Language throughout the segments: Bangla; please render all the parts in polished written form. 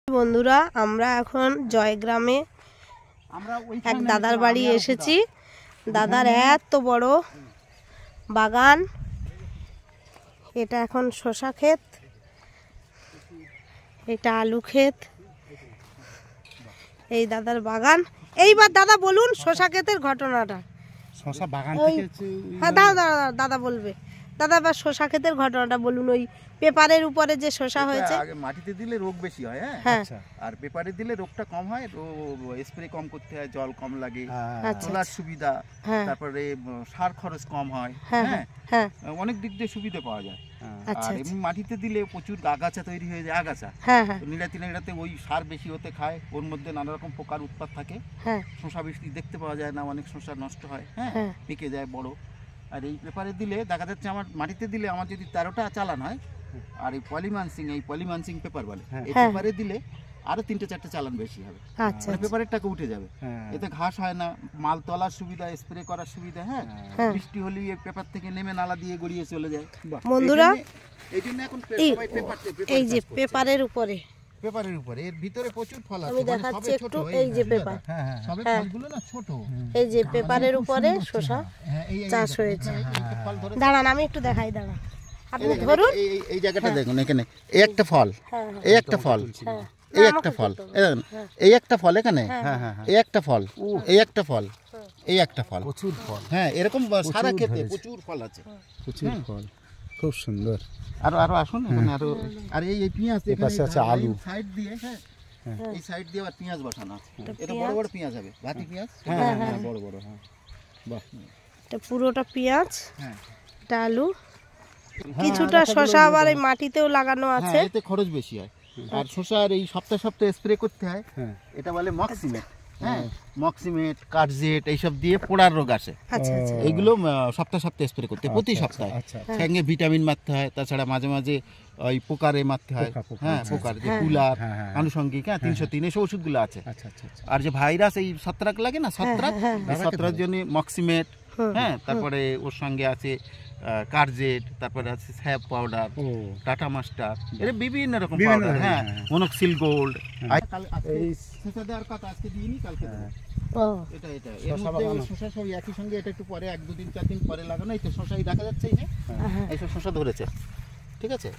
বন্ধুরা আমরা এখন জয়গ্রামে এক দাদার বাড়ি এসেছি। দাদার এত বড় বাগান, এটা এখন শসা ক্ষেত, এটা আলু ক্ষেত, এই দাদার বাগান। এইবার দাদা বলুন শসা ক্ষেতের ঘটনাটা। শসা বাগান থেকে হ্যাঁ দাদা বলবে। দাদা বা শসা ক্ষেতের ঘটনাটা বলুন। ওই পেপারের উপরে যে শসা হয়েছে, আগে মাটিতে দিলে রোগ বেশি হয়, হ্যাঁ, আর পেপারে দিলে রোগটা কম হয়, স্প্রে কম করতে হয়, জল কম লাগে, আচ্ছা, তোলার সুবিধা, তারপরে সার খরচ কম হয়, হ্যাঁ, অনেক দিক দিয়ে সুবিধা পাওয়া যায়। আর এমনি মাটিতে দিলে প্রচুর আগাছা তৈরি হয়ে যায়, আগাছা নিড়াতে ওই সার বেশি হতে খায়, ওর মধ্যে নানা রকম পোকার উৎপাত থাকে, শসা বেশি দেখতে পাওয়া যায় না, অনেক শসা নষ্ট হয়, হ্যাঁ, পেকে যায় বড়। আর এই পেপারে দিলে দেখা যাচ্ছে আমার মাটিতে দিলে আমার যদি 13টা চালান হয়, আর এই পলিমানসিং পেপার বলে, এই পেপারে দিলে আরো 3-4টে চালান বেশি হবে, পেপারের টাকা উঠে যাবে। এতে ঘাস হয় না, মাল তোলার সুবিধা, স্প্রে করার সুবিধা, হ্যাঁ, বৃষ্টি হলে এই পেপার থেকে নেমে নালা দিয়ে গড়িয়ে চলে যায়। বন্ধুরা এই জন্য এখন সবাই এই যে পেপারের উপরে এর ভিতরে প্রচুর ফল আছে, আমি দেখাচ্ছি একটু। এই যে পেপার, সবে ফলগুলো না ছোট, এই যে পেপারের উপরে শসা চাষ হয়েছে। দাঁড়ান আমি একটু দেখাই, দাঁড়ান আপনি ধরুন। এই জায়গাটা দেখুন, এখানে এই একটা ফল, এই একটা ফল, এই একটা ফল, এই একটা ফল, এখানে এই একটা ফল, এই একটা ফল, এই একটা ফল, প্রচুর ফল, হ্যাঁ, এরকম সারা ক্ষেতে প্রচুর ফল আছে, প্রচুর ফল, খুব সুন্দর। আরো আসুন এখানে আরো। আর এই পেঁয়াজ এখানে আছে, আলু সাইড দিয়ে, হ্যাঁ, এই সাইড দিয়ে আবার পেঁয়াজ বসানো আছে। এটা বড় বড় পেঁয়াজ হবে, ভাতি পেঁয়াজ, হ্যাঁ, বড় বড়, হ্যাঁ, বাহ, এটা পুরোটা পেঁয়াজ, হ্যাঁ, এটা আলু, কিছুটা শসা আবার এই মাটিতেও লাগানো আছে। এতে খরচ বেশি হয়। আর শসার এই সপ্তাহে স্প্রে করতে হয়, এটা বলে মক্সিমেট, হ্যাঁ, মক্সিমেট, কার্জেট, এইসব দিয়ে পোড়ার রোগ আসে, এইগুলো সপ্তাহে স্প্রে করতে, প্রতি সপ্তাহে। সঙ্গে ভিটামিন মারতে হয়, তাছাড়া মাঝে মাঝে ওই পোকারে মারতে হয়, হ্যাঁ, পোকার যে কুলার আনুষঙ্গিক, হ্যাঁ, 303 এসব ওষুধগুলো আছে। আর যে ভাইরাস এই ছত্রাক লাগে না, ছত্রাক জন্য মক্সিমেট, হ্যাঁ, তারপরে ওর সঙ্গে আছে কার্জেট, তারপরে আছে স্যাপ পাউডার, টাটা মাস্টার, এর বিভিন্ন রকম পাউডার, হ্যাঁ, মনোক্সিল গোল্ড। এই শসা দেওয়ার কথা আজকে দিইনি, কালকে দেব। এটা এর মধ্যে ওই শসা সব একই সঙ্গে, এটা একটু পরে 1-2 দিন 4 দিন পরে লাগানো। এই তো শসাই দেখা যাচ্ছে, এই যে এইসব শসা ধরেছে, ঠিক আছে।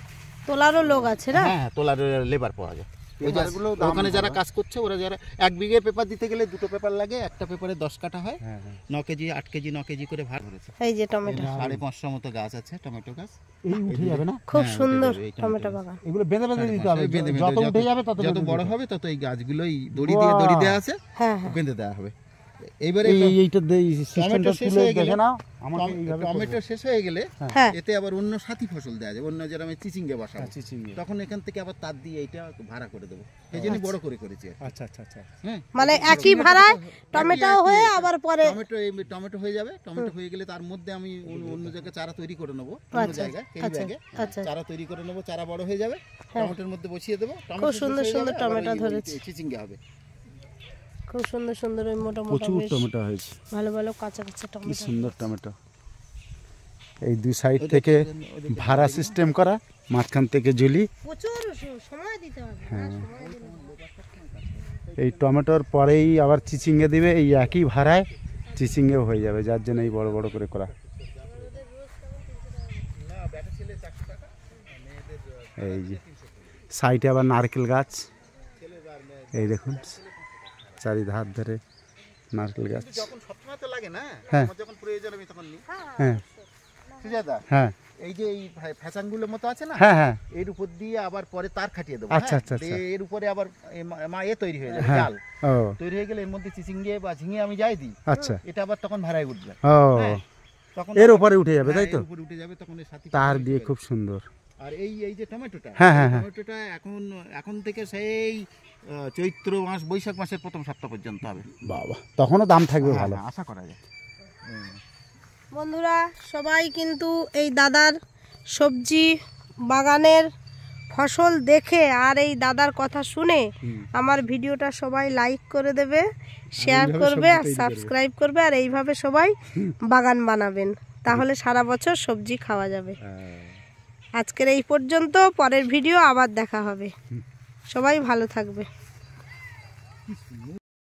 তোলারও লোক আছে না, হ্যাঁ, তোলার লেবার পাওয়া যায়। ওখানে যারা কাজ করছে, ওরা যারা 1 বিঘে পেপার দিতে গেলে 2টো পেপার লাগে, একটা পেপারে 10 কাঠা হয়, 9 কেজি 8 কেজি 9 কেজি করে ভার ধরেছে। এই যে টমেটো 550 মতো গাছ আছে, টমেটো গাছ, এই উঠে যাবে না, খুব সুন্দর টমেটো বাগান। এগুলো বেঁধে দিতে হবে, যত উঠে যাবে যত বড় হবে তত এই গাছগুলোই দড়ি দেওয়া আছে, বেঁধে দেওয়া হবে। এইবারে এইটা সিস্টেমটা তুলে দেখে নাও। টমেটো শেষ হয়ে গেলে এতে আবার অন্য সাথী ফসল দেওয়া যায়, অন্য যারা আমি চিচিঙ্গে বসাবো, তখন এখান থেকে আবার তার দিয়ে এইটা ভাড়া করে দেবো, এই জন্য বড় করে করেছি। আচ্ছা আচ্ছা আচ্ছা, মানে একই ভাড়ায় টমেটো হয়ে আবার পরে টমেটো হয়ে যাবে। টমেটো হয়ে গেলে তার মধ্যে আমি অন্য জায়গায় চারা তৈরি করে নেবো, অন্য জায়গায় চারা তৈরি করে নেবো, চারা বড় হয়ে যাবে, টমেটোর মধ্যে বসিয়ে দেবো। খুব সুন্দর সুন্দর টমেটো ধরেছে, চিচিঙ্গে হবে, খুব সুন্দর সুন্দর ওই মোটা মোটা প্রচুর টমেটো হয়েছে, ভালো ভালো কাঁচা কাঁচা টমেটো, সুন্দর টমেটো। এই দুই সাইড থেকে ভাড়া সিস্টেম করা, মাঝখান থেকে ঝুলি, প্রচুর সময় দিতে হবে। এই টমেটোর পরেই আবার চিচিঙ্গে দিবে, এই একই ভাড়ায় চিচিঙ্গেও হয়ে যাবে, যার জন্য এই বড় বড় করে করা। এই যে সাইডে আবার নারকেল গাছ, এই দেখুন চারিধার ধরে নারকেল গাছ। যখন সবসময় তো লাগে না, যখন প্রয়োজন আমি তখন নিই। হ্যাঁ সুজাতা, হ্যাঁ, এই যে এই ফ্যাচাংগুলোর মতো আছে না, হ্যাঁ হ্যাঁ, এর উপর দিয়ে আবার পরে তার খাটিয়ে দেবো। আচ্ছা আচ্ছা, এর উপরে আবার তৈরি হয়ে যাবে, জাল তৈরি হয়ে গেলে এর মধ্যে চিচিঙ্গে বা ঝিঙে আমি যাই দিই। আচ্ছা, এটা আবার তখন ভাড়ায় উঠবে, তখন এর উপরে উঠে যাবে, তাই তো, উপরে উঠে যাবে, তখন এর সাথে তার দিয়ে খুব সুন্দর। আর এই যে টমেটোটা, টমেটোটা এখন থেকে সেই চৈত্র মাস বৈশাখ মাসের প্রথম সপ্তাহ পর্যন্ত হবে। বাবা, তখনও দাম থাকবে ভালো, আশা করা যায়। বন্ধুরা সবাই কিন্তু এই দাদার সবজি বাগানের ফসল দেখে আর এই দাদার কথা শুনে আমার ভিডিওটা সবাই লাইক করে দেবে, শেয়ার করবে আর সাবস্ক্রাইব করবে, আর এইভাবে সবাই বাগান বানাবেন, তাহলে সারা বছর সবজি খাওয়া যাবে। আজকের এই পর্যন্ত, পরের ভিডিও আবার দেখা হবে। সবাই ভালো থাকবে।